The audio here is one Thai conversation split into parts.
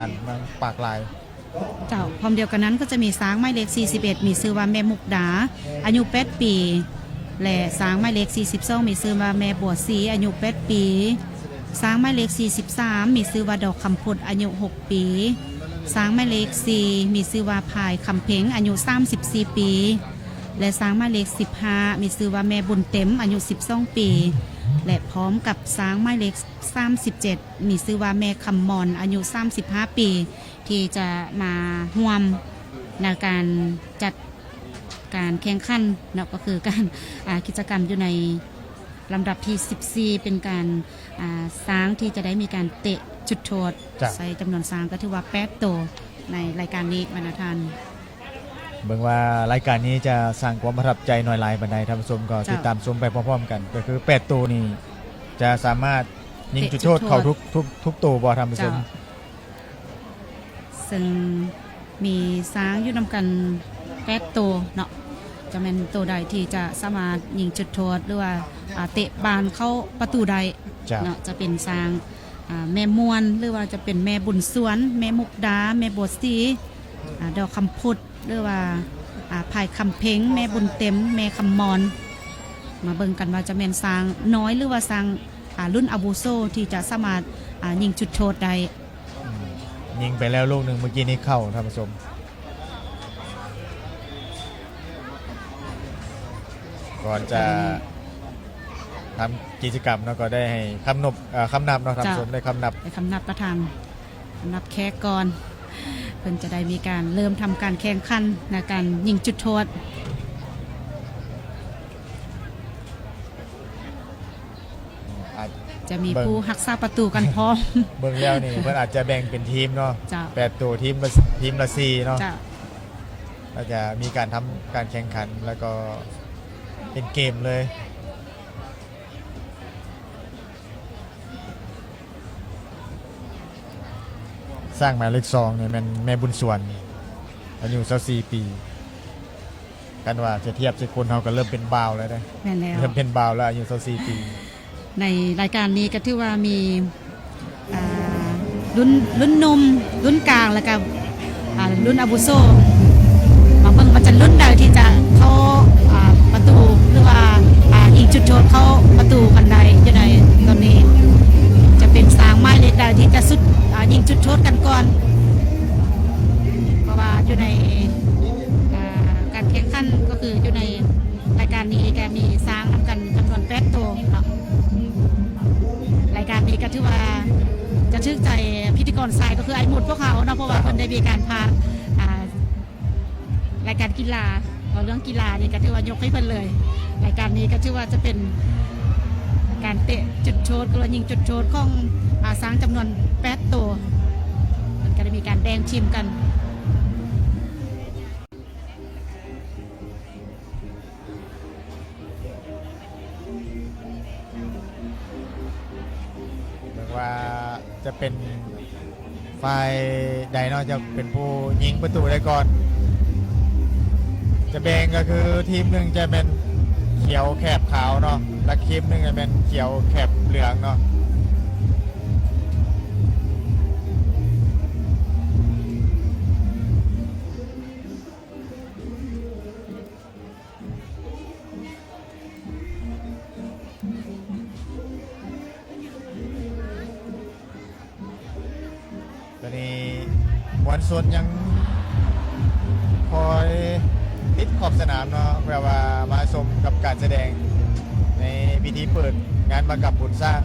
มาปากลายเจ้าพร้อมเดียวกันนั้นก็จะมีช้างไม้เล็ก41มีชื่อว่าแม่มุกดาอายุ8ปีและช้างไม้เล็ก42มีชื่อว่าแม่บัวศรีอายุ8ปีช้างไม้เล็ก43มีชื่อว่าดอกคำพุดอายุ6ปีช้างไม้เล็ก4มีชื่อว่าพายคำเพ็งอายุ34ปีและช้างไม้เล็ก15มีชื่อว่าแม่บุญเต็มอายุ12ปีและพร้อมกับช้างไม้เล็ก37มีชื่อว่าแม่คำมอนอายุ35ปีที่จะมาร่วมในการจัดการแข่งขันเนาะก็คือการกิจกรรมอยู่ในลำดับที่14เป็นการช้างที่จะได้มีการเตะจุดโทษใส่จำนวนช้างก็ถือว่า8ตัวในรายการนี้บรรณาทานเบิ่งว่ารายการนี้จะสร้างความประทับใจหน่อยหลายบันไดท่านผู้ชมก็ติดตามชมไปพร้อมๆกันก็คือ8ตัวนี้จะสามารถยิงจุดโทษเข้าทุกตัวบ่ท่านผู้ชมซึ่งมีช้างอยู่นำกัน8ตัวเนาะจะเป็นตัวใดที่จะสามารถยิงจุดโทษหรือว่าเตะบานเข้าประตูใดเนาะจะเป็นช้างแม่มวนหรือว่าจะเป็นแม่บุญสวนแม่มุกดาแม่บัวศรีดอกคำพุดหรือว่าพายคำเพ็งแม่บุญเต็มแม่คำมอนมาเบิ่งกันว่าจะเป็นช้างน้อยหรือว่าช้างรุ่นอาวุโสที่จะสามารถยิงจุดโทษได้ยิงไปแล้วลูกหนึ่งเมื่อกี้นี้เข้าท่านผู้ชมก่อนจะทำกิจกรรมแล้วก็ได้ให้คำนับเนาะท่านผู้ชมได้คำนับประธานคำนับแขกก่อนเพิ่นจะได้มีการเริ่มทำการแข่งขันในการยิงจุดโทษจะมีผู้รักษาประตูกันพร้อมเบิ่งแล้วนี่เพิ่นอาจจะแบ่งเป็นทีมเนาะ8ตัวทีมละ4เนาะก็จะมีการทำการแข่งขันแล้วก็เป็นเกมเลยสร้างหมายเลข2เนี่ยมันแม่บุญสวนอายุ24ปีกันว่าจะเทียบสิคนเฮาก็เริ่มเป็นบ่าวแล้วได้เริ่มเป็นบ่าวแล้วอายุ24ปีในรายการนี้ก็ถือว่ามีรุ่นนมรุ่นกลางแล้วก็รุ่นอาวุโสบางคนมันจะรุ่นใดที่จะเข้าประตูหรือว่ายิงจุดโทษเข้าประตูกันใดจะได้ตอนนี้จะเป็นสร้างไม้เล็กใดที่จะสุดยิงจุดโทษกันก่อนเพราะว่าอยู่ในการแข่งขันก็คืออยู่ในรายการนี้แกมีสร้างกันจำนวน8ตัวรายการนี้ก็ถือว่าจะชื่นใจพิธีกรสายก็คือไอ้หมุดพวกเขาเนาะเพราะว่าคนได้มีการพารายการกีฬาเรื่องกีฬานี่ก็ถือว่ายกให้เพิ่นเลยรายการนี้ก็ถือว่าจะเป็นการเตะจุดโทษกระยิงจุดโทษของสร้างจำนวน8ตัวมันก็ได้มีการแดงชิมกันว่าจะเป็นฝ่ายใดเนาะจะเป็นผู้ยิงประตูได้ก่อนจะแบ่งก็คือทีมหนึ่งจะเป็นเขียวแคบขาวเนาะและทีมหนึ่งจะเป็นเขียวแคบเหลืองเนาะตอนนี้มวลชนยังคอยติดขอบสนามเนาะแปลว่ามาชมกับการแสดงในพิธีเปิดงานมากรรมบุญสร้าง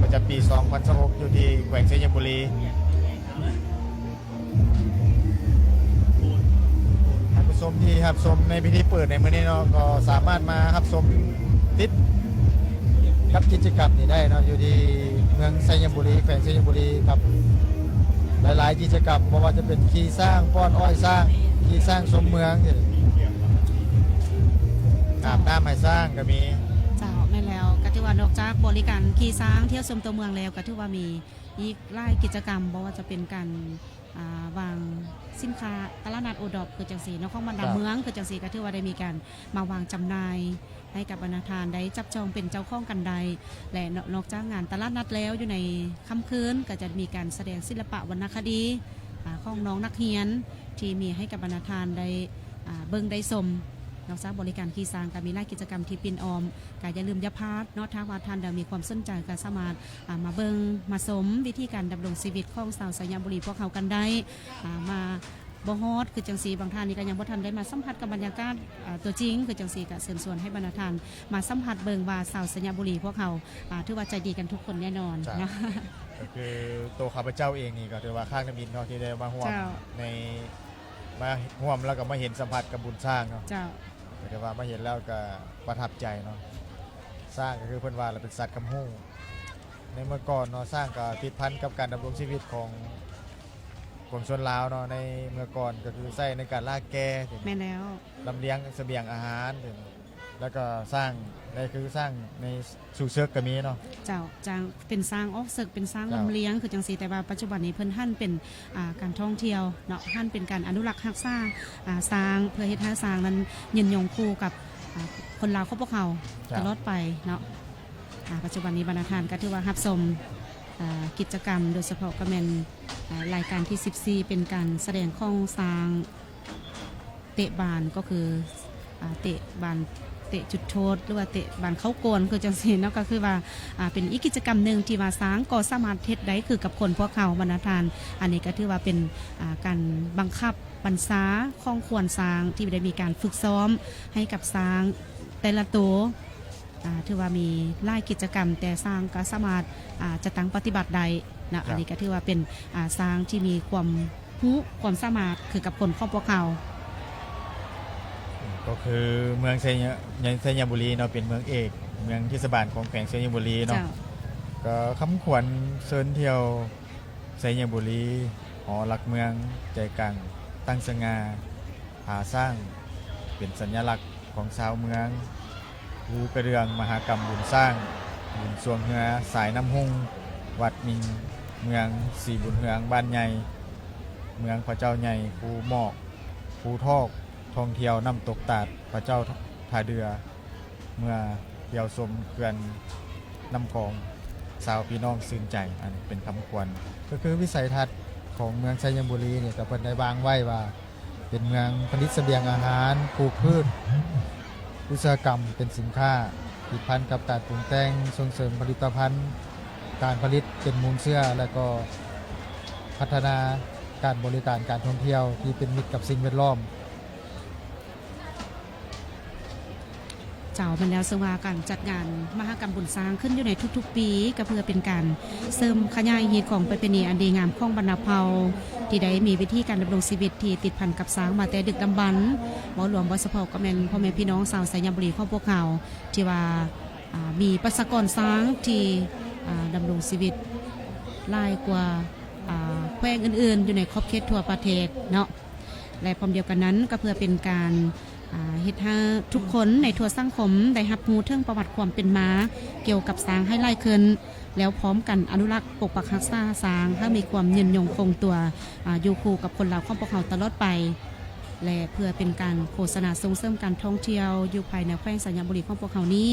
ประจำปี2026อยู่ที่แขวงชัยบุรีท่านผู้ชมที่รับชมในพิธีเปิดในมื้อนี้เนาะก็สามารถมารับชมติดกับกิจกรรมนี้ได้เนาะอยู่ที่เมืองชัยบุรีแขวงชัยบุรีครับหลายๆกิจกรรมเพราะว่าจะเป็นขี่สร้างป้อนอ้อยสร้างขี่สร้างชมเมืองอาบน้ำให้สร้างก็มีเจ้าแม่แล้วก็ถือว่านอกจากบริการขี่ช้างเที่ยวชมตัวเมืองแล้วก็ถือว่ามี อีกหลายกิจกรรมบ่ว่าจะเป็นการวางสินค้าตลาดนัดโอดอปคือจังสีนครบันดาเมืองคือจังสีก็ถือว่าได้มีการมาวางจำหน่ายให้กับบรรณาทานได้จับจองเป็นเจ้าของกันใดและนอกจากงานตลาดนัดแล้วอยู่ในค่ำคืนก็จะมีการแสดงศิลปะวรรณคดีของน้องนักเรียนที่มีให้กับบรรณาทานได้เบิ่งได้ชมนอกจากบริการขี่ช้างก็มีหลายกิจกรรมที่ปินออมก็อย่าลืมอย่าพลาดเนาะถ้าว่าท่านใดมีความสนใจก็สามารถมาเบิ่งมาชมวิธีการดำรงชีวิตของชาวสยามบุรีพวกเขากันได้มาบ่ฮอดคือจังสีบางท่านนี่ก็ยังบ่ทันได้มาสัมผัสกับบรรยากาศตัวจริงคือจังสีก็เชิญชวนให้บรรณาทานมาสัมผัสเบิ่งว่าชาวสยามบุรีพวกเขาถือว่าใจดีกันทุกคนแน่นอนนะ ก็คือตัวข้าพเจ้าเองนี่ก็ถือว่าข้างน้ำบินเนาะที่ได้มาร่วมในมาร่วมแล้วก็มาเห็นสัมผัสกับบุญสร้างเนาะก็ถือว่ามาเห็นแล้วก็ประทับใจเนาะสร้างก็คือเพิ่นว่าเราเป็นสัตว์กำหู้ในเมื่อก่อนเนาะสร้างก็ติดพันกับการดำรงชีวิตของชนลาวเนาะในเมื่อก่อนก็คือใช้ในการล่าแกะ แม่แล้ว ลำเลี้ยงเสบียงอาหารแล้วก็สร้างในคือสร้างในสู่เชือกก็มีเนาะเจ้าจางเป็นสร้างออกศึกเป็นสร้างลำเลี้ยงคือจังสีแต่ว่าปัจจุบันนี้เพิ่นหั่นเป็นการท่องเที่ยวเนาะหั่นเป็นการอนุรักษ์รักษาสร้างเพื่อให้ท่าสร้างนั้นยืนยงคู่กับคนลาวเขาพวกเขาตลอดไปเนาะปัจจุบันนี้บรรณาทานก็ถือว่ารับชมกิจกรรมโดยเฉพาะก็เป็นรายการที่14เป็นการแสดงของสร้างเตะบานก็คือเตะบานเตะจุดโทษหรือว่าเตะบานเข้าโกนคือจังซี่เนาะก็คือว่าเป็นอีกกิจกรรมหนึ่งที่ว่าสร้างก็สามารถเฮ็ดได้คือกับคนพวกเขาบรรณาทานอันนี้ก็ถือว่าเป็นการบังคับบรรษาของควรสร้างที่ได้มีการฝึกซ้อมให้กับสร้างแต่ละตัวถือว่ามีหลายกิจกรรมแต่สร้างก็สามารถจะตั้งปฏิบัติได้นะอันนี้ก็ถือว่าเป็นสร้างที่มีความรู้ความสามารถคือกับคนของพวกเขาก็คือเมืองสยามบุรีเนาะเป็นเมืองเอกเมืองเทศบาลของแขวงสยามบุรีเนาะก็คำขวัญเชิญเที่ยวสยามบุรีหอหลักเมืองใจกลางตั้งสง่าหาสร้างเป็นสัญลักษณ์ของชาวเมืองรูกระเรืองมหากรรมบุญสร้างบุญสวงเหือสายน้ำหุ่งวัดมิงเมืองสีบุญเหืองบ้านใหญ่เมืองพระเจ้าใหญ่ภูหมอกภูทอกท่องเที่ยวน้ำตกตาดพระเจ้าท่าเดือเมื่อเที่ยวชมเขื่อนน้ำคลองสาวพี่น้องซื่นใจอันเป็นคำควรก็คือวิสัยทัศน์ของเมืองสยามบุรีเนี่ยก็เพิ่นได้วางไว้ว่าเป็นเมืองผลิตเสบียงอาหารปลูกพืชอุตสาหกรรมเป็นสินค้าติดพันกับการปรุงแต่งส่งเสริมผลิตภัณฑ์การผลิตเป็นมูลเชื้อและก็พัฒนาการบริการการท่องเที่ยวที่เป็นมิตรกับสิ่งแวดล้อมเจ้าเป็นแล้วสว่าการจัดงานมหกรรมบุญสร้างขึ้นอยู่ในทุกๆปีก็เพื่อเป็นการเสริมขยายฮีตของประเพณีอันดีงามของบรรณาเผ่าที่ได้มีวิธีการดำรงชีวิตที่ติดพันกับสร้างมาแต่ดึกดำบรรพ์บ่หลวงบ่สะเพาก็แม่นพ่อแม่พี่น้องชาวสยามบุรีของพวกเขาที่ว่ามีประชากรสร้างที่ดำรงชีวิตหลายกว่าแขวงอื่นๆอยู่ในขอบเขตทั่วประเทศเนาะและพร้อมเดียวกันนั้นก็เพื่อเป็นการเฮ็ดให้ทุกคนในทั่วสังคมได้รับรู้ถึงประวัติความเป็นมาเกี่ยวกับสร้างให้ไล่ขึ้นแล้วพร้อมกันอนุรักษ์ปกปักรักษาสร้างให้มีความยืนยงคงตัวอยู่คู่กับคนเราของพวกเขาตลอดไปและเพื่อเป็นการโฆษณาส่งเสริมการท่องเที่ยวอยู่ภายในแขวงสยามบุรีของพวกเขานี้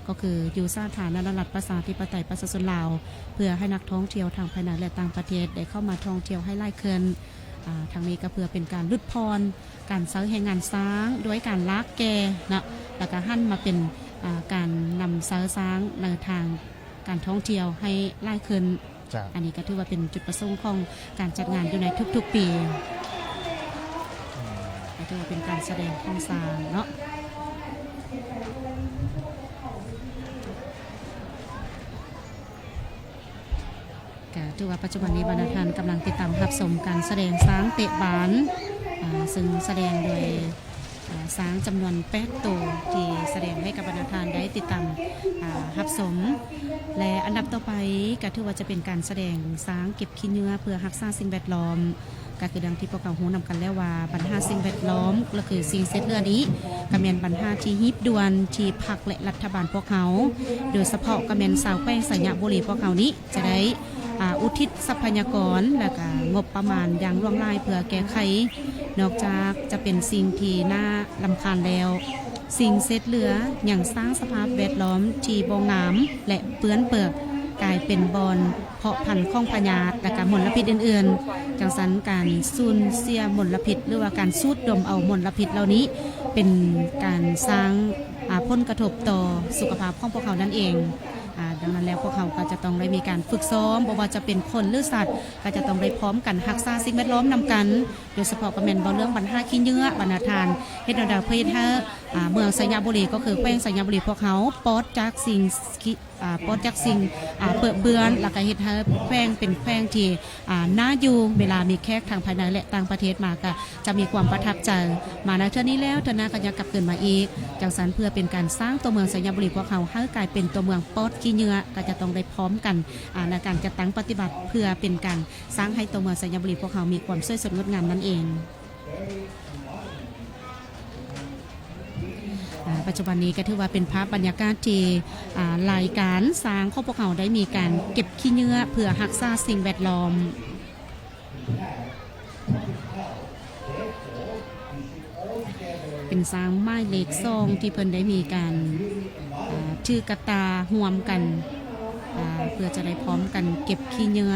ก็คืออยู่สาธารณรัฐประชาธิปไตยประชาชนลาวเพื่อให้นักท่องเที่ยวทางภายในและต่างประเทศได้เข้ามาท่องเที่ยวให้ไล่ขึ้นทางนี้ก็เพื่อเป็นการลดพรการใช้แรงงานสร้างด้วยการลากแกนะแล้วก็หั่นมาเป็นการนำใช้สร้างในทางการท่องเที่ยวให้ไล่ขึ้นอันนี้ก็ถือว่าเป็นจุดประสงค์ของการจัดงานอยู่ในทุกๆปีก็ถือว่าเป็นการแสดงของสร้างเนาะถือว่าปัจจุบันนี้บรรณาทานกำลังติดตามรับชมการแสดงช้างเตะบานซึ่งแสดงโดยช้างจำนวน8ตัวที่แสดงให้กับบรรณาทานได้ติดตามรับชมและอันดับต่อไปก็ถือว่าจะเป็นการแสดงช้างเก็บขี้เนื้อเพื่อรักษาสิ่งแวดล้อม ก็คือดังที่พวกเขาหูนำกันแล้วว่าปัญหาสิ่งแวดล้อมก็คือสิ่งเซตเรือนี้ก็เป็นปัญหาที่ฮิบด่วนที่พรรคและรัฐบาลพวกเขาโดยเฉพาะก็เป็นสาวแป้งสัญญาบุรีพวกเขานี้จะได้อุทิศทรัพยากรและก็งบประมาณอย่างล่วงลายเพื่อแก้ไขนอกจากจะเป็นสิ่งที่น่ารำคาญแล้วสิ่งเซตเรืออย่างสร้างสภาพแวดล้อมที่บ่งามและเปื้อนเปื้อนกลายเป็นบอนเพาะพันธุ์ของพญาติและการมลพิษอื่นๆจังสันการสูญเสียมลพิษหรือว่าการสูดดมเอามลพิษเหล่านี้เป็นการสร้างผลกระทบต่อสุขภาพของพวกเขานั่นเองดังนั้นแล้วพวกเขาก็จะต้องได้มีการฝึกซ้อมบ่ว่าจะเป็นคนหรือสัตว์ก็จะต้องได้พร้อมกันรักษาสิ่งแวดล้อมนำกันโดยเฉพาะก็แม่นบ่เรื่องปัญหาขี้เหงื่อบรรณาทานเฮ็ดแนวใดเพื่อให้เมืองสัญญาบุรีก็คือแป้งสัญญาบุรีพวกเขาปลอดจากสิ่งเปื้อนเบือนแล้วก็เฮ็ดให้แป้งเป็นแป้งที่น่าอยู่เวลามีแขกทางภายในและต่างประเทศมาก็จะมีความประทับใจมาในเทื่อนี้แล้วเทื่อหน้าก็ยังกลับคืนมาอีกจังสันเพื่อเป็นการสร้างตัวเมืองสัญญาบุรีพวกเขาให้กลายเป็นตัวเมืองปลอดขี้เหงื่อก็จะต้องได้พร้อมกันในการจัดตั้งปฏิบัติเพื่อเป็นการสร้างให้ตัวเมืองสัญญาบุรีพวกเขามีความสวยสดงดงามนั่นเองปัจจุบันนี้ก็ถือว่าเป็นภาพบรรยากาศที่รายการสร้างของพวกเขาได้มีการเก็บขี้เหงื่อเพื่อรักษาสิ่งแวดล้อมเป็นสร้างไม้เหล็กซองที่เพิ่นได้มีการชื่อกระตาห่วมกันเพื่อจะได้พร้อมกันเก็บขี้เหงื่อ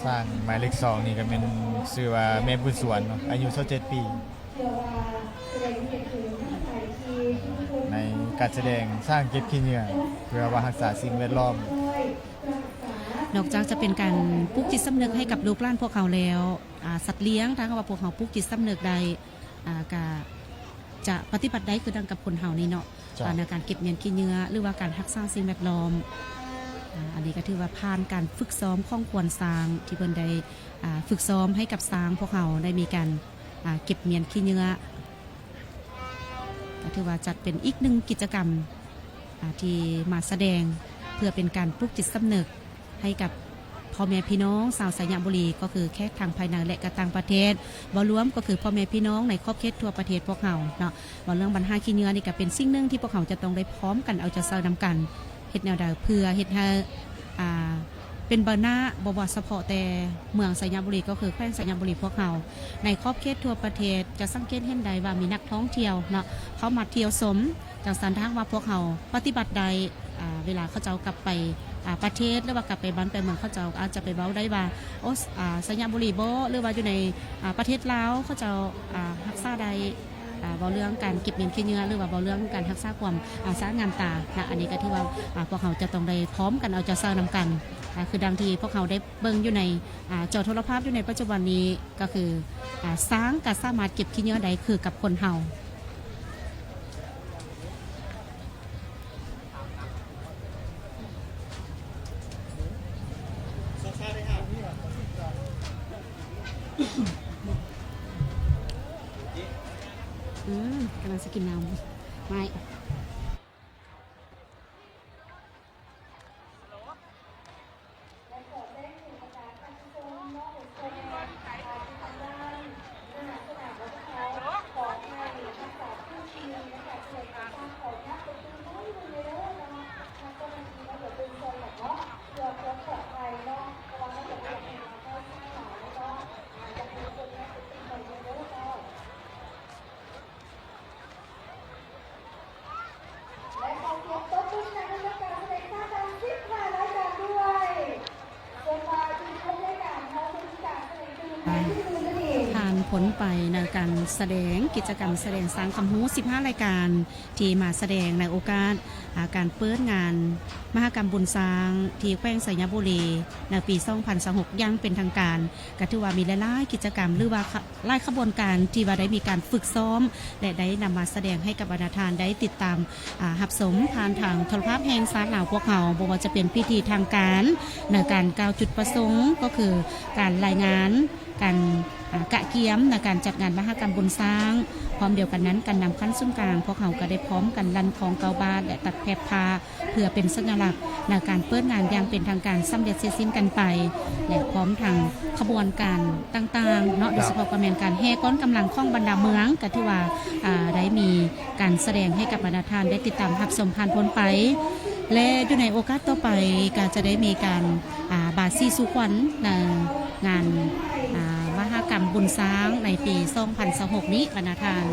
สร้างหมายเลข2นี่ก็เป็นชื่อว่าแม่บุญสวนเนาะอายุ27ปีในการแสดงสร้างเก็บขี้เหงื่อเพื่อว่ารักษาสิ่งแวดล้อมนอกจากจะเป็นการปลุกจิตสำนึกให้กับลูกหลานพวกเขาแล้วสัตว์เลี้ยงถ้าว่าพวกเขาปลุกจิตสำนึกใดก็จะปฏิบัติได้คือดังกับคนเฮานี่เนาะในการเก็บเงินขี้เหงื่อหรือว่าการรักษาสิ่งแวดล้อมอันนี้ก็ถือว่าผ่านการฝึกซ้อมข้องควรสร้างที่เพิ่นได้ฝึกซ้อมให้กับสร้างพวกเขาได้มีการเก็บเงินขี้เหงื่อก็ถือว่าจัดเป็นอีกหนึ่งกิจกรรมที่มาแสดงเพื่อเป็นการปลุกจิตสำนึกให้กับพ่อแม่พี่น้องชาวสัญญาบุรีก็คือแค่ทางภายในและก็ต่างประเทศบ่รวมก็คือพ่อแม่พี่น้องในครอบครัวทั่วประเทศพวกเขาเนาะบ่เรื่องปัญหาขี้เหงื่อนี่ก็เป็นสิ่งหนึ่งที่พวกเขาจะต้องได้พร้อมกันเอาใจใส่นำกันเฮ็ดแนวใดเพื่อเฮ็ดให้เป็นบรรณาบ่ว่าเฉพาะแต่เมืองสัญญาบุรีก็คือแขวงสัญญาบุรีพวกเขาในครอบครัวทั่วประเทศจะสังเกตเห็นได้ว่ามีนักท่องเที่ยวเนาะเขามาเที่ยวสมจังสันทางว่าพวกเขาปฏิบัติใดเวลาเขาเจ้ากลับไปประเทศหรือว่ากลับไปบ้านไปเมืองเขาเจ้าอาจจะไปเว้าได้ว่าโอ้สัญญาบุรีบ่หรือว่าอยู่ในประเทศลาวเขาเจ้ารักษาใดเว้าเรื่องการเก็บเงินขี้เหงื่อหรือว่าเว้าเรื่องการรักษาความสะอาดงามตานะอันนี้ก็ถือว่าพวกเขาจะต้องได้พร้อมกันเอาใจใส่นำกันคือดังที่พวกเขาได้เบิ่งอยู่ในจอโทรภาพอยู่ในปัจจุบันนี้ก็คือสร้างการสามารถเก็บขี้เหงื่อได้คือกับคนเฮากำลังจะกินน้ำไม่ผลไปในการแสดงกิจกรรมแสดงสร้างคำฮู้15รายการที่มาแสดงในโอกาสการเปิดงานมหกรรมบุญสร้างที่แขวงสัญญาบุรีในปี2026ยังเป็นทางการก็ถือว่ามีหลายๆกิจกรรมหรือว่าหลายขบวนการที่ว่าได้มีการฝึกซ้อมและได้นำมาแสดงให้กับบรรดาทานได้ติดตามรับชมผ่านทางโทรภาพแห่งชาติลาวพวกเขาบ่ว่าจะเป็นพิธีทางการในการกล่าวจุดประสงค์ก็คือการรายงานการ กะเกียมในการจัดงานมหกรรมบุญสร้างพร้อมเดียวกันนั้นการนำขั้นซุ้มกลางพวกเขาก็ได้พร้อมกันลันของเกาบาทและตัดแพรพาเพื่อเป็นสัญลักษณ์ในการเปิดงานอย่างเป็นทางการสำเร็จเสร็จสิ้นกันไปและพร้อมทางขบวนการต่างๆเนาะโดยเฉพาะการแมนการแห่ก้อนกำลังข้องบรรดาเมืองก็ที่ว่าได้มีการแสดงให้กับบรรดาทานได้ติดตามรับชมผ่านพ้นไปและอยู่ในโอกาสต่อไปก็จะได้มีการบาซีสุขวัญในงานมหกรรมบุญสร้างในปี 2026 นี้บรรณาทาน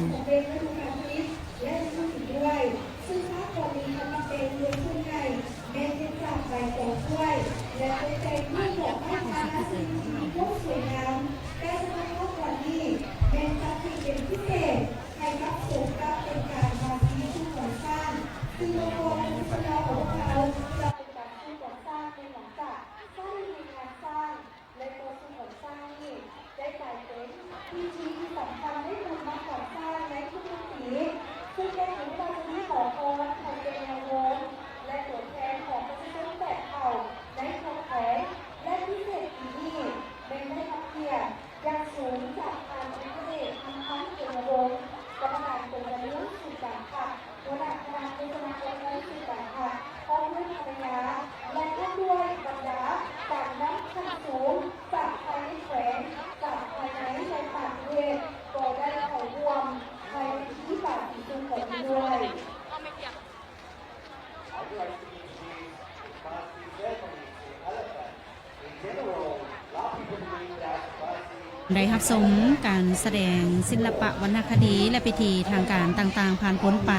ได้รับชมการแสดงศิลปะวรรณคดีและพิธีทางการต่างๆผ่านพ้นไป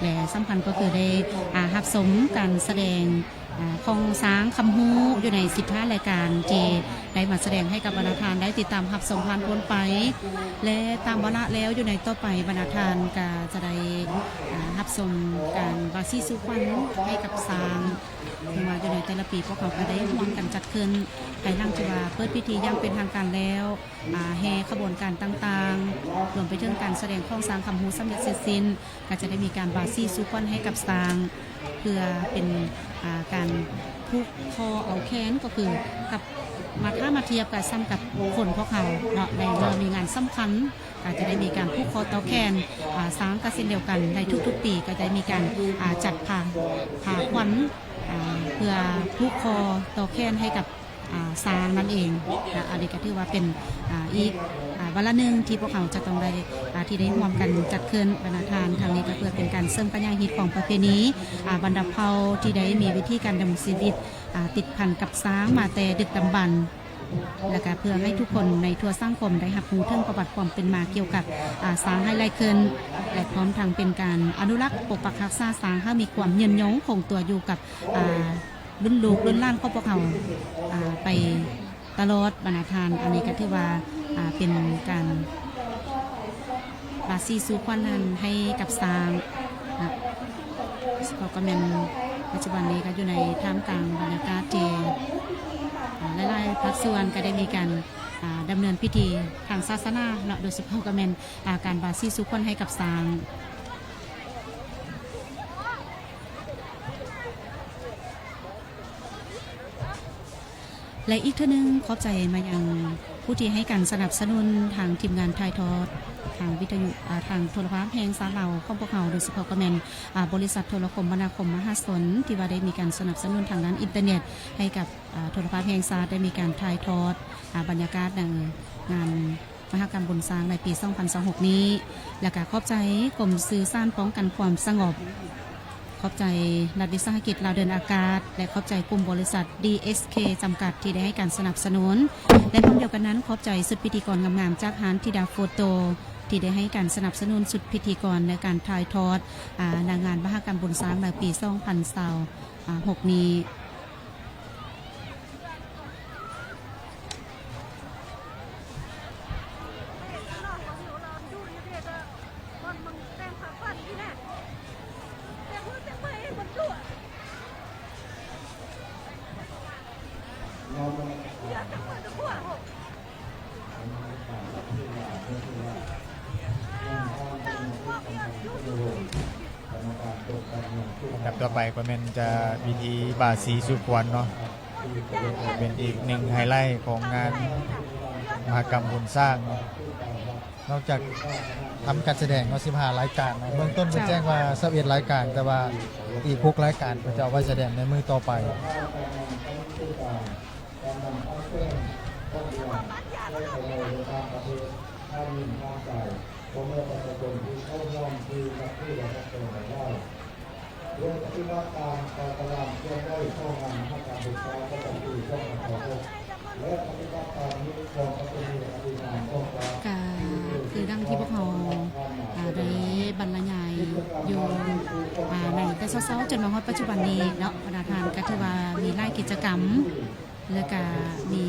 และสำคัญก็คือได้รับชมการแสดงของช้างคำฮู้อยู่ใน15รายการที่ได้มาแสดงให้กับบรรณาทานได้ติดตามรับชมผ่านพ้นไปและตามวาระแล้วอยู่ในต่อไปบรรณาทานก็จะได้รับชมการบาซีสุขวัญให้กับช้างที่ว่าอยู่ในแต่ละปีพวกเขาก็ได้ร่วมกันจัดขึ้นภายหลังที่ว่าเปิดพิธีอย่างเป็นทางการแล้วแห่ขบวนการต่างๆรวมไปถึงการแสดงของช้างคำฮู้สำเร็จเสร็จสิ้นก็จะได้มีการบาซีสุขวัญให้กับช้างเพื่อเป็นการผูกคอเอาแขนก็คือกับมาเทียบกับซ้ำกับคนพวกเขาเนาะในเมื่อมีงานสำคัญก็จะได้มีการผูกคอต่อแขนช้างก็เช่นเดียวกันในทุกๆปีก็จะมีการจัดผ่าขวัญเพื่อผูกคอต่อแขนให้กับช้างนั่นเองอันนี้ก็ถือว่าเป็นอีกวันละหนึ่งที่พวกเขาจะต้องได้ที่ได้ร่วมกันจัดขึ้นบรรณาทานทางนี้ก็เพื่อเป็นการเสริมปัญญาฮิตของประเพณีบรรดาเผ่าที่ได้มีวิธีการดำรงชีวิตติดพันกับช้างมาแต่ดึกดำบรรพ์และก็เพื่อให้ทุกคนในทั่วสังคมได้รับรู้ถึงประวัติความเป็นมาเกี่ยวกับช้างให้ไล่ขึ้นและพร้อมทางเป็นการอนุรักษ์ปกปักรักษาช้างให้มีความยืนยงคงตัวอยู่กับรุ่นลูกรุ่นหล้านของพวกเขาไปตลอดบรรณาทานอันนี้ก็ถือว่าเป็นการบาซีสุขวัญนั้นให้กับช้างก็กำลังปัจจุบันนี้ก็อยู่ในท่ามกลางบรรยากาศที่หลายๆภาคส่วนก็ได้มีการดำเนินพิธีทางศาสนาเนาะโดยเฉพาะก็เป็นการบาซีสุขวัญให้กับช้างและอีกเท่านึงขอบใจมายังผู้ที่ให้การสนับสนุนทางทีมงานถ่ายทอดทางวิทยุทางโทรภาพแห่งสาเราของพวกเขาโดยเฉพาะก็เป็นบริษัทโทรคมนาคมมหาชนที่ว่าได้มีการสนับสนุนทางด้านอินเทอร์เน็ตให้กับโทรภาพแห่งสาได้มีการถ่ายทอดบรรยากาศในงานมหกรรมบุญสร้างในปี 2026 นี้และก็ขอบใจกรมสื่อสารป้องกันความสงบขอบใจรัฐวิสาหกิจลาวเดินอากาศและขอบใจกลุ่มบริษัท DSK จำกัดที่ได้ให้การสนับสนุนและพร้อมเดียวกันนั้นขอบใจสุดพิธีกรงามๆจากฮานธิดาโฟโตที่ได้ให้การสนับสนุนสุดพิธีกรในการถ่ายทอดในงานมหกรรมบุญสร้างในปี 2026 นี้ลำดับต่อไปก็เป็นจะพิธีบาสีสุขวัญเนาะเป็นอีกหนึ่งไฮไลท์ของงาน มหกรรมบุญสร้างเนาะนอกจากทำการแสดงเนาะ15รายการเบื้องต้นเพิ่นแจ้งว่า21รายการแต่ว่าอีก6รายการเพิ่นจะเอาไว้แสดงในมื้อต่อไปก็คือดังที่พวกเราได้บรรยายอยู่ในแต่เช้าๆจนมาฮอดปัจจุบันนี้เนาะคณะทานก็ถือว่ามีหลายกิจกรรมแล้วก็มี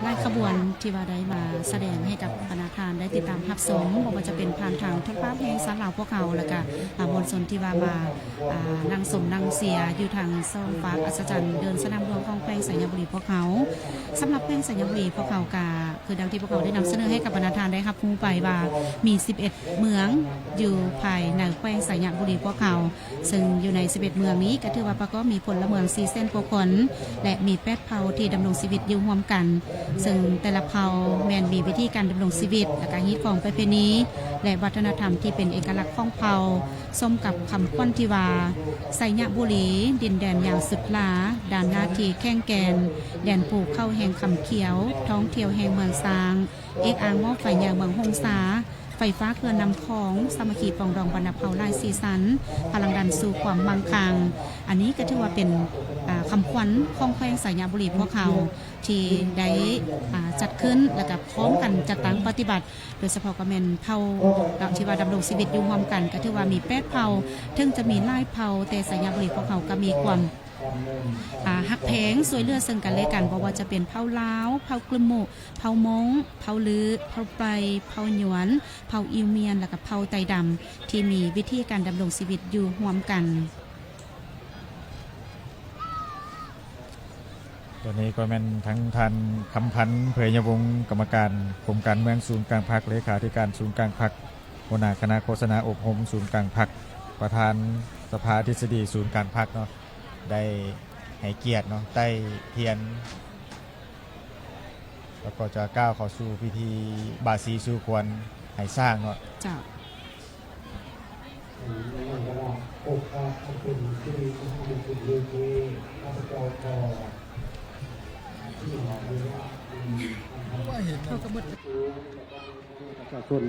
หลายขบวนที่ว่าได้มาแสดงให้กับคณะทานได้ติดตามรับชมบ่ว่าจะเป็นผ่านทางโทรทัศน์เพลงสารเหล่าพวกเขาแล้วก็มวลชนที่ว่ามานั่งสมนั่งเสียอยู่ทางซ่องฟ้าอัศจรรย์เดินสนามหลวงของแขวงสัญญบุรีพวกเขาสำหรับแขวงสัญญบุรีพวกเขาก็คือดังที่พวกเขาได้นำเสนอให้กับคณะทานได้รับรู้ไปว่ามี11เมืองอยู่ภายในแขวงสัญญบุรีพวกเขาซึ่งอยู่ใน11เมืองนี้ก็ถือว่าประกอบมีพลเมือง4เส้นกว่าคนและมี8เผ่าที่ดำรงชีวิตอยู่ร่วมกันซึ่งแต่ละเผ่าแม่นมีวิธีการดำรงชีวิตและการฮิตของประเพณีและวัฒนธรรมที่เป็นเอกลักษณ์ของเผ่าสมกับคำควันที่ว่าไสยบุรีดินแดนอย่างสุดหลาด่านนาทีแข้งแกนแดนปลูกเข้าแห่งคำเขียวท้องเที่ยวแห่งเมืองซางเอกอ่างหม้อไฟยางเมืองหงสาไฟฟ้าเคลื่อนนำของสามัคคีปองดองบรรณเผ่าลายสีสันพลังดันสู่ความมั่งคั่งอันนี้ก็ถือว่าเป็นคำขวัญของแขวงสัญญบุรีพวกเขาที่ได้จัดขึ้นและกับพร้อมกันจัดตั้งปฏิบัติโดยเฉพาะก็เป็นเผ่าที่ว่าดำรงชีวิตอยู่ร่วมกันก็ถือว่ามี8เผ่าถึงจะมีหลายเผ่าแต่สัญญบุรีพวกเขาก็มีความหักแพงสวยเลือซึ่งกันและกันเพราะว่าจะเป็นเผ่าลาวเผ่ากลุ่มหมู่เผ่ามงเผ่าลือเผ่าไพรเผ่าหยวนเผ่าอิวเมียนและกับเผ่าไตดำที่มีวิธีการดำรงชีวิตอยู่ร่วมกันตัวนี้ก็เป็นทั้งทันคำพันธ์เผยยวงศ์กรรมการกรมการเมืองศูนย์กลางพรรคเลขาธิการศูนย์กลางพรรคหัวหน้าคณะโฆษณาอบรมศูนย์กลางพรรคประธานสภาทฤษฎีศูนย์กลางพรรคเนาะได้ให้เกียรติเนาะได้เทียนแล้วก็จะก้าวเข้าสู่พิธีบาสีสู่ควรให้สร้างเนาะเจ้าประชาชน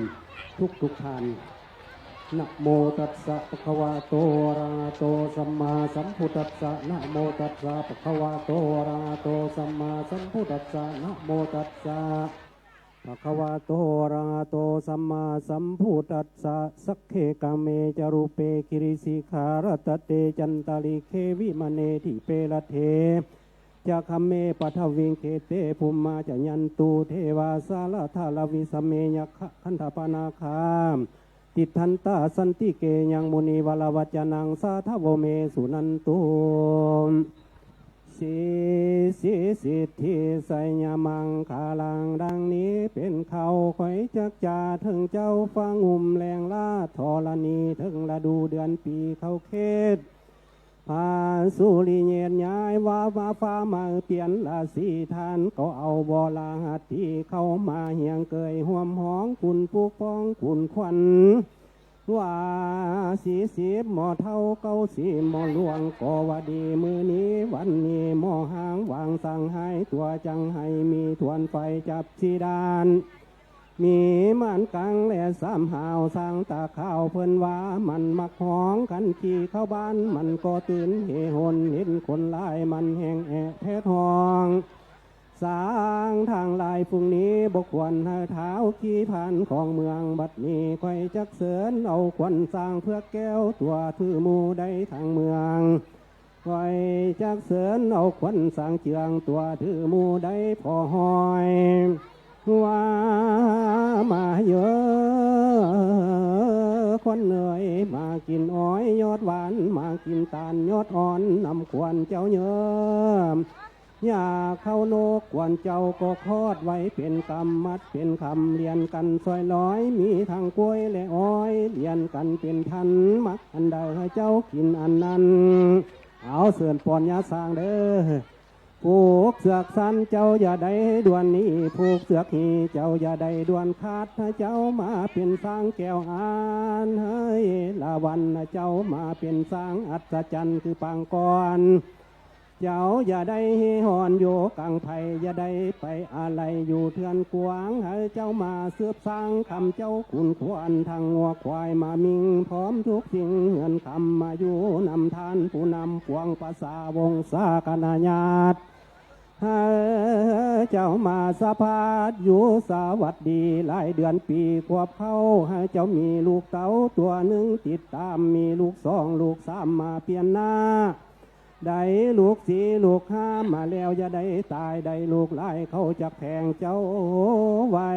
ทุกท่านนะโมตัสสะภะคะวะโตอะระหะโตสัมมาสัมพุทธัสสะนะโมตัสสะภะคะวะโตอะระหะโตสัมมาสัมพุทธัสสะนะโมตัสสะภะคะวะโตอะระหะโตสัมมาสัมพุทธัสสะสักเขกะเมจารุเปกิริสิขารตเตจันตาลิเควิมเนทิเปละเทจะคเมปัทวิงเขเตภูมิมาจะยันตูเทวาสาลทาลวิสเมยคะคันธปนาคามติทันตาสันติเกยังมุนีวลวัจนังสาทโวเมสุนันตุสิสิทธิไสยมังคาลังดังนี้เป็นเขาคอยจักจาถึงเจ้าฟังหุ่มแรงลาธรณีถึงละดูเดือนปีเขาเขตพาสุริเนียนย้ายว่าฟ้ามาเปลี่ยนราศีทานก็เอาบอลาหัดที่เข้ามาเหียงเกยห่วมห้องคุณปุกป้องคุณควันว่า40หมอเท่า90หมอหลวงก็ว่าดีมือนี้วันนี้หมอหางวางสั่งให้ตัวจังให้มีทวนไฟจับชีดานมีมันกังและสามหาวสร้างตาข้าวเพิ่นว่ามันมักห้องกันขี่เข้าบ้านมันก็ตื่นเฮหนเห็นคนลายมันแห้งแอะแท้ทองสร้างทางลายฝุ่งนี้บกวนให้เท้าขี่ผ่านของเมืองบัดนี้ค่อยจักเสริญเอาควันสร้างเพื่อแก้วตัวถือมูได้ทางเมืองค่อยจักเสริญเอาควันสร้างเจืองตัวถือมูได้พอหอยว่ามาเยอะคนเหนื่อยมากินอ้อยยอดหวานมากินตาลยอดอ่อนนำควรเจ้าเยอะอย่าเข้านกกวนเจ้าก็คอดไว้เป็นกรรมมัดเป็นคำเรียนกันซอยร้อยมีทางกล้วยและอ้อยเรียนกันเป็นทันมักอันใดให้เจ้ากินอันนั้นเอาเสื่อนปอนยาสร้างเด้อ ผูกเสือกสันเจ้าอย่าได้ด่วนนี้ผูกเสือกหีเจ้าอย่าได้ด่วนขาดถ้าเจ้ามาเป็นสร้างแก้วอานเฮ้ยละวันเจ้ามาเป็นสร้างอัศจรรย์คือปางก่อนเจ้าอย่าได้หอนโยกลางไผ่อย่าได้ไปอะไรอยู่เทือนกวางให้เจ้ามาเสืบสร้างคำเจ้าคุณควรทางงัวควายมามิงพร้อมทุกสิ่งเงินคำมาอยู่นำทานผู้นำปวงภาษาวงศาคณาญาติให้เจ้ามาสะพาดอยู่สวัสดีหลายเดือนปีควบเข้าให้เจ้ามีลูกเต้าตัวหนึ่งติดตามมีลูกสองลูกสามมาเปลี่ยนหน้าได้ลูกสี่ลูกห้ามาแล้วอย่าได้ตายได้ลูกไล่เขาจะแทงเจ้าไว้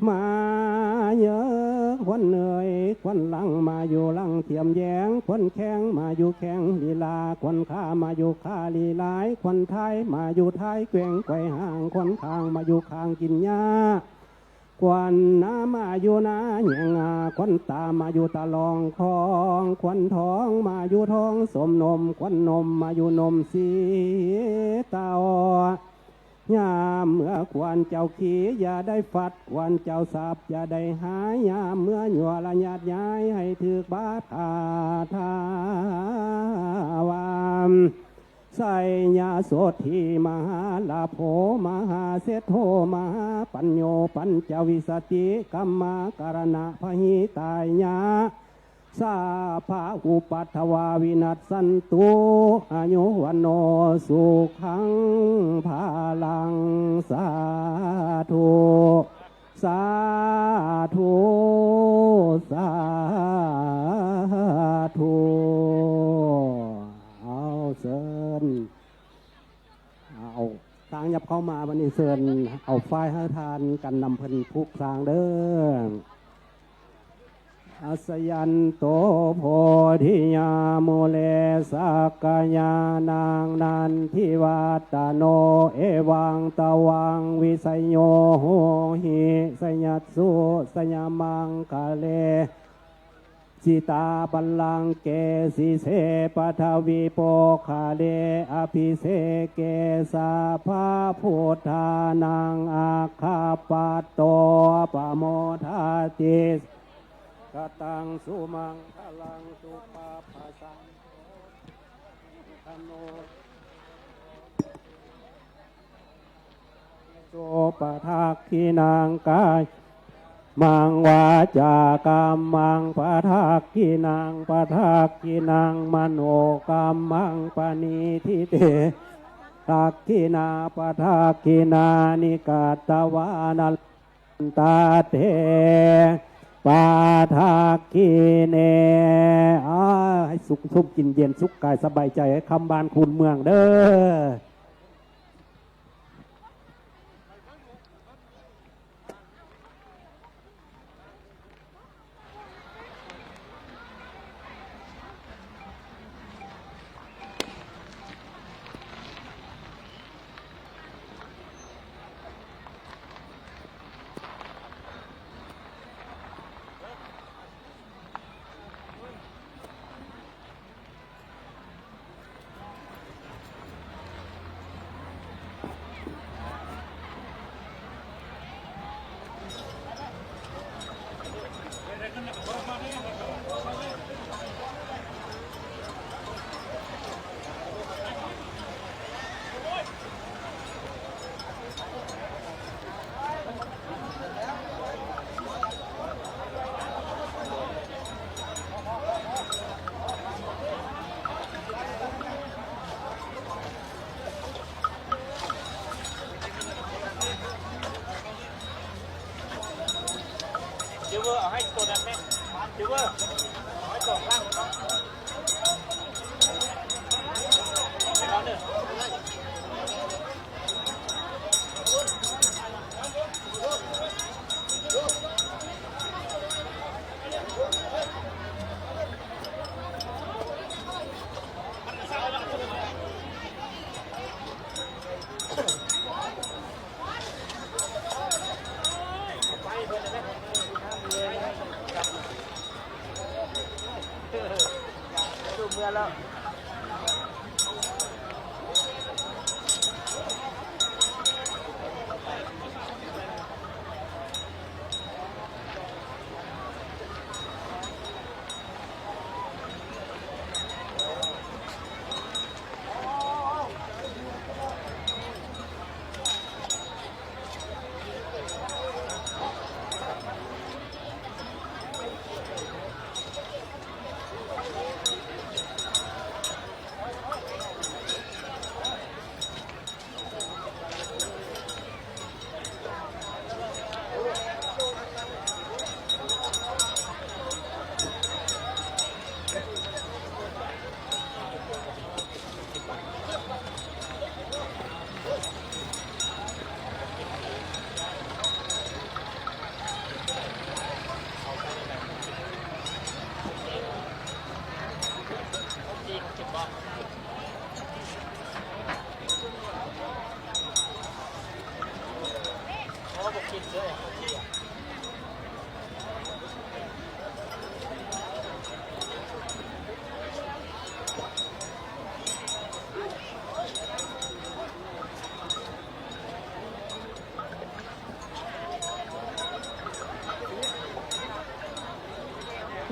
มาเยอะคนเหนื่อยคนหลังมาอยู่หลังเทียมแยงคนแข้งมาอยู่แข้งลีลาคนข้ามาอยู่ข้าลีลายคนไทยมาอยู่ไทยแกว่งไกวห่างคนข้างมาอยู่ข้างกินหญ้าควันน้ามาอยู่นาเหงียงาควันตามาอยู่ตาลองคองควันท้องมาอยู่ท้องสมนมควันนมมาอยู่นมสีตายามเมื่อควันเจ้าขี้อย่าได้ฟัดควันเจ้าสับอย่าได้หายยามเมื่อหยัวละญาติย้ายให้ถือบาทาทาวามใส่ยาโสธีมหาลาโภมหาเสโทมหาปัญโยปัญจวิสติกัมมาการณะพหิตายาสาภาอุปัฏฐวาวินัสสันตุอายุวันโนสุขังภาลังสาธุสาธุสาธุเอาเชิญเอาสร้างยับเข้ามาวันนี้เชิญเอาไฟให้ทานกันนำพันพุกสร้างเด้ออัสยันโตโพธิยาโมเลสักกายานางนันทิวัตโนเอวังตวังวิสยโยโหหิสยัตสุสยามังกาเลจิตาปัลลังเกสิเสปทวีโปคาเลอภิเสเกสาภาพุทธานังอาคาปัตโตปโมทาติกตังสุมังคลังสุปาภาสังธโนโสปทักขินางกายมังวาจากรรมังปทักขินางปทักขินางมโนกรรมังปณิทิเตทักขินาปทักขินานิกาตวานันตาเตปาทักขิเนให้สุขทุกข์กินเย็นสุขกายสบายใจให้คำบานคุณเมืองเด้อ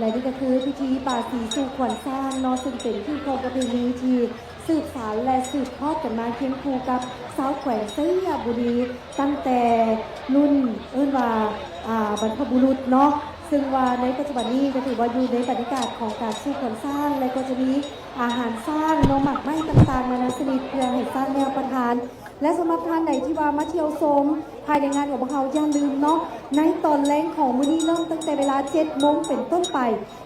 และนี่ก็คือพิธีบาสีสู่ขวัญสร้างเนอซึ่งเป็นที่ของประเพณีที่สืบสานและสืบทอดกันมาเคียงคู่กับสาวแขวงสยามบุรีตั้งแต่รุ่นว่าบรรพบุรุษเนาะซึ่งว่าในปัจจุบันนี้ก็ถือว่าอยู่ในบรรยากาศของการสู่ขวัญสร้างและก็จะมีอาหารสร้างนมหมักไม้ต่างๆนานาชนิดเพื่อให้สร้างแนวประทานและสำหรับท่านใดที่ว่ามาเที่ยวชมภายในงานของพวกเขาอย่าลืมเนาะในตอนแรกของมื้อนี้เริ่มตั้งแต่เวลา 7 โมงเป็นต้นไป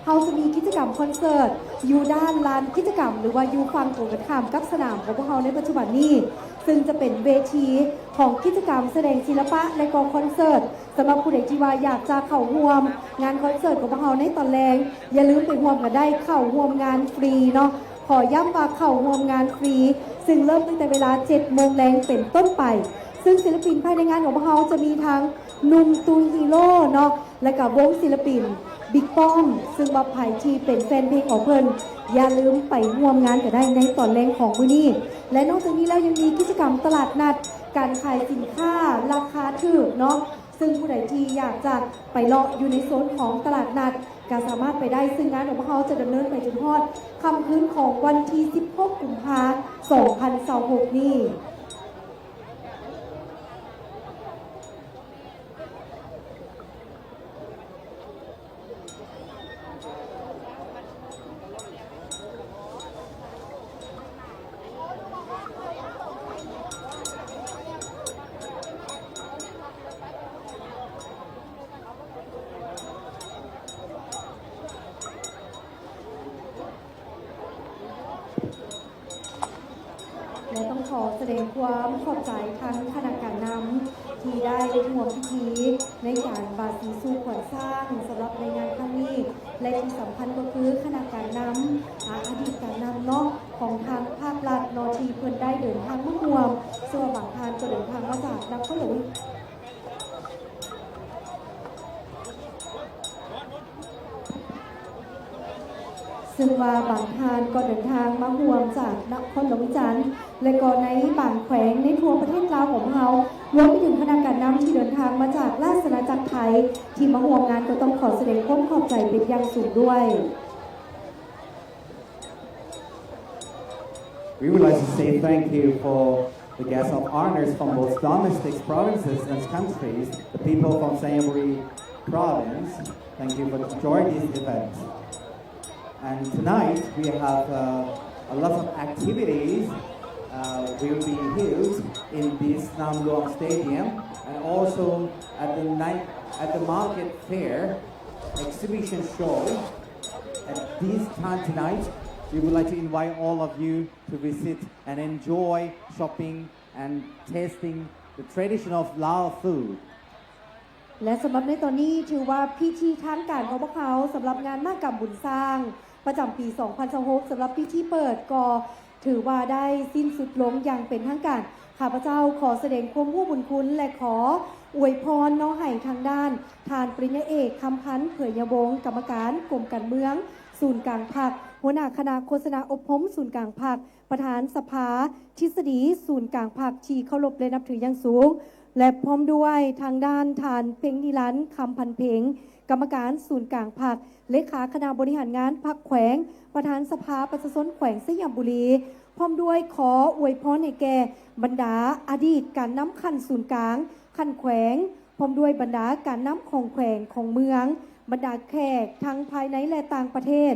เขาจะมีกิจกรรมคอนเสิร์ตอยู่ด้านลานกิจกรรมหรือว่าอยู่ฝั่งตรงกันข้ามกับสนามของพวกเขาในปัจจุบันนี้ซึ่งจะเป็นเวทีของกิจกรรมแสดงศิลปะและก็คอนเสิร์ตสำหรับผู้ใดที่ว่าอยากจะเข้าร่วมงานคอนเสิร์ตของพวกเขาในตอนแรกอย่าลืมไปร่วมกันได้เข้าร่วมงานฟรีเนาะขอย้ำว่าเข้าร่วมงานฟรีซึ่งเริ่มตั้งแต่เวลา 7 โมงแรงเป็นต้นไปซึ่งศิลปินภายในงานของพวกเขาจะมีทั้งนุ่มตูนฮีโร่เนาะและกับวงศิลปินบิ๊กป้อมซึ่งว่าไผ่ที่เป็นแฟนเพลงของเพิ่นอย่าลืมไปร่วมงานกันได้ในตอนแรกของมื้อนี้และนอกจากนี้แล้วยังมีกิจกรรมตลาดนัดการขายสินค้าราคาถูกเนาะซึ่งผู้ใดที่อยากจะไปเลาะอยู่ในโซนของตลาดนัดก็สามารถไปได้ซึ่งงานของพวกเขาจะดำเนินไปจนทอดค่ำคืนของวันที่ 16 กุมภาพันธ์ 2026 นี้และต้องขอแสดงความขอบใจทั้งคณะการนำที่ได้ร่วมพิธีในการบาสีสู่ขวัญสร้างสำหรับในงานครั้งนี้และที่สำคัญก็คือคณะการนำอดีตการนำเนาะของทางภาครัฐนอทีเพิ่นได้เดินทางมาร่วมส่วนบางท่านก็เดินทางมาจากนครหลวงซึ่งว่าบางท่านก็เดินทางมาร่วมจากนครหลวงจันทร์และก็ในบางแขวงในทั่วประเทศลาวของเรารวมไปถึงคณะการนำที่เดินทางมาจากราชอาณาจักรไทยที่มาร่วมงานก็ต้องขอแสดงความขอบใจเป็นอย่างสูงด้วย We would like to say thank you for the guests of honors from both domestic provinces and countries, the people from Sayamburi province. Thank you for joining this event. And tonight we have a lot of activities will be held in this Nam Luang Stadium and also at the market fair exhibition show. At this time tonight, we would like to invite all of you to visit and enjoy shopping and tasting the traditional Lao food. และสำหรับในตอนนี้ถือว่าพิธีทางการของพวกเขาสำหรับงานมหกรรมบุญสร้างประจำปี 2026 สำหรับพิธีเปิดก็ถือว่าได้สิ้นสุดลงอย่างเป็นทางการข้าพเจ้าขอแสดงความผู้บุญคุณและขออวยพรน้องไห่ทางด้านทานปริญญาเอกคำพันธ์เผยยบงกรรมการกรมการเมืองศูนย์กลางภาคหัวหน้าคณะโฆษณาอบรมศูนย์กลางภาคประธานสภาทฤษฎีศูนย์กลางภาคที่เคารพและนับถืออย่างสูงและพร้อมด้วยทางด้านทานเพ็งนิรันดร์คำพันเพ็งกรรมการศูนย์กลางภาคเลขาคณะบริหารงานภาคแขวงประธานสภาประชาชนแขวงสยามบุรีพร้อมด้วยขออวยพรให้แก่บรรดาอดีตการนำขั้นศูนย์กลางขั้นแขวงพร้อมด้วยบรรดาการนำของแขวงของเมืองบรรดาแขกทั้งภายในและต่างประเทศ